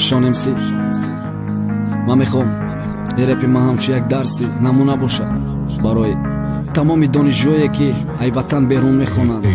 شانمسی من میخوام این رپ ما همچون یک درسی نمونه باشه برای تمامی دانشجویی که ای وطن بیرون میخونند.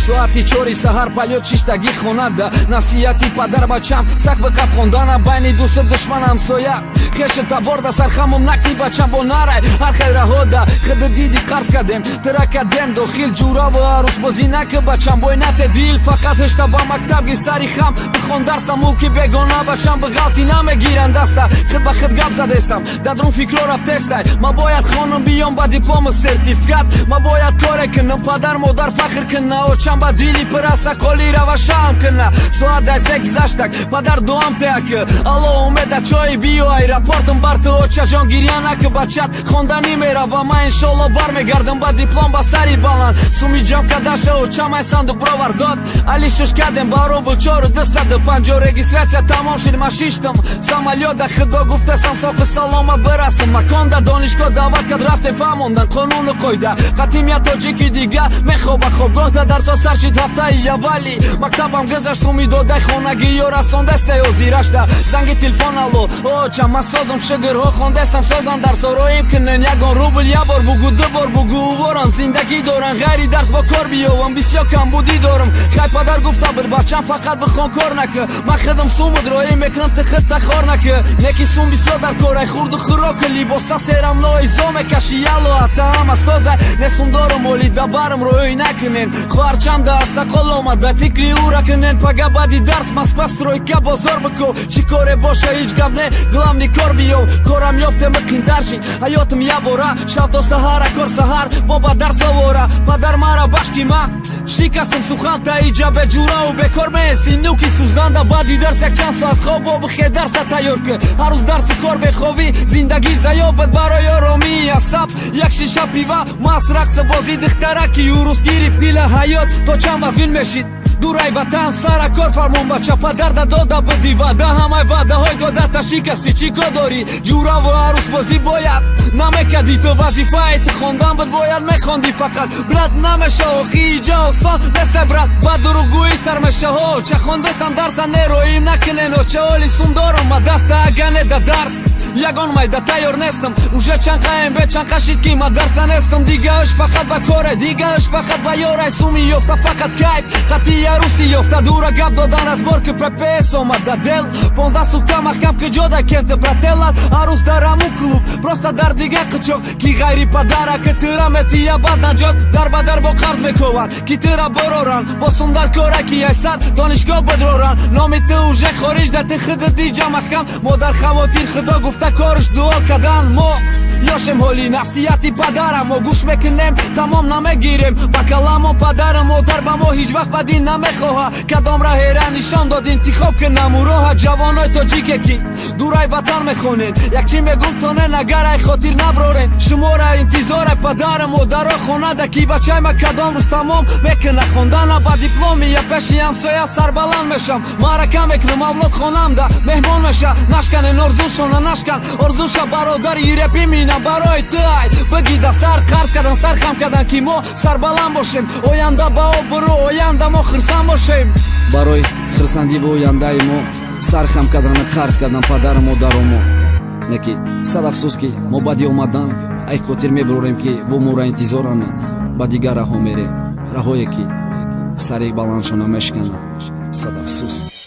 ساعتی 4 سحر پلیات شیشتگی خونده نصیحتی پدر بچم سک به قب خوندنم بین دوست دشمن همسایه خیش تبارده سرخمم نکی بچم با نره هر خیل رهاده خد دیدی قرض کدیم ترکدیم داخل جورا و عروس بازی نکه بچم بای نت دیل فقط هشتا با مکتب گی سری خم بخون درستم موکی بگانه بچم به غلطی نمیگیرن دسته خد به خد گب زدستم دادرون فکر رفتسته ما باید خانم بیام با دیپلم سرتیفیکات ما باید کار کنم پدر مادر فخر کنه و چم با دیلی پرسه کلی روشم کنه ساعت دسته گذشتک پدر دوام تک الله اومده چای بیو ایرپورتم برت و چه جان گیریانه که بچت خوندنی میره و من انشالله بر میگردم با دیپلم با سری بلند سومی جام کدشه و چمای صندوق براور داد علی شش کدم بارو بل 450 رجیستراسیا تمام شد ما شیشتم سامالیات خدا گفته سم صاف سلامت برسم مکان دا دانشگاه دعوت کد رفته فهموندن قانون قایده قدیمیت تاجیکی دیگه میخوابه خواب گفته درس سرشید هفته اولی مکتبم گذشت سومی داده خانگی یا رسانده سته و زیرشته زنگ تلفن الو او چم من سازم شگرها خوندستم سازن درس رایم کنن یگان روبل یه بار بگو دو بار بگو وران زندگی دارن غیری درس با کار بیاوم بسیار کم بودی دارم خیلی پدر گفته بر بچم فقط بخوان کار نکه من خدم سوم درایم میکنم تخت تخار نکه نکی سوم بسیار در کار خورد و خوراک لیباسا سرم لای زوم کشی یلو حتی همه سازه نسون دارم ولی دبرم روی نکنین خوار چم ده سقال آمده فکری او را کنین پگه بعدی درس من سپس روی که بازار بکو چی کاره باشه هیچ گم نه گلم نی کار بیو کارم یافته مکین درشین حیاتم یه باره شب تا سهر کار سهر بابا درس آوره پدر مرا بشکی من شکستم سخن تا ایجاب جورا و بکار میستی نوکی سوزنده بعدی درس یک چند ساعت خواب و بخیر درس تیار که هر روز درس کار بخوابی زندگی زیابت برای آرامی عصب یک شیشه پیوه ماس رقص بازی دخترکی و روز گرفتی لحیات تا چند وزین میشید دورای وطن سر کار فرمون بچه پدر داده بدی وعده همه وعده های داده تا شکستی چی که داری جورا و عروس بازی باید نمیکدی تو وظیفه ایت خوندن بد باید میخوندی فقط بلد نمیشه و خیجه آسان دست برد با دروگوی سر میشه ها چه خوندستم درس نرویم نکنین و چه حالی سون دارم ما دست اگنه ده درس یگان مایده تیار نستم اوشه چند خواهیم به چند خشید که ما درس نستم دیگهش فقط با کاره دیگهش فقط با یاره سومی یفته فقط کیف قطعی عروسی یفته دوره گب دادن از بار که پپس آمده دل 15 سوکه محکم که جاده کنت براتلت عروس در همون کلوب پرسته در دیگه قچاق کی غیری پدره که ترمتی یا بد نجات در بدر با قرض میکوان کی تره برارن با سندر کاره کی ایسر دانشگاه بدرارن نامی تو اوشه خارج ده تخد دیجا محکم مادر خواتیر خدا گفته کارش دعا کردن ما یاشم حالی نصیحتی پدرم و گوش میکنیم تمام نمیگیریم با کلام و پدرم و در با ما هیچ وقت بدین نمیخواه کدام راه هیره نشان داد انتخاب کنم و راه جوانای تاجیکه کی دورای وطن میخونین یک چی میگم تا نه نگر ای خاطر نبرارین شما را انتظار پدرم و در خونه ده کی بچه ما کدام روز تمام میکنه خوندن با دیپلمی یا پیشی همسایه سربلند میشم معرکه میکنم اولاد خونم ده مهمان میشه نشکن ارزوشونه نشکن ارزوش برادر رپی مینه برای تای بگی ده سر قرض کردن سر خم کردن که ما سربلند باشیم آینده با برو آینده ما خرسند باشیم برای خرسندی و آینده ما سر خم کردن قرض کردن پدر مادر ما نکی صد افسوس که ما بعدی اومدن ای خاطر میبروریم که و ما را انتظارانه با دیگر راه ها میریم راهایی که سری بلند شونه میشکنه صد افسوس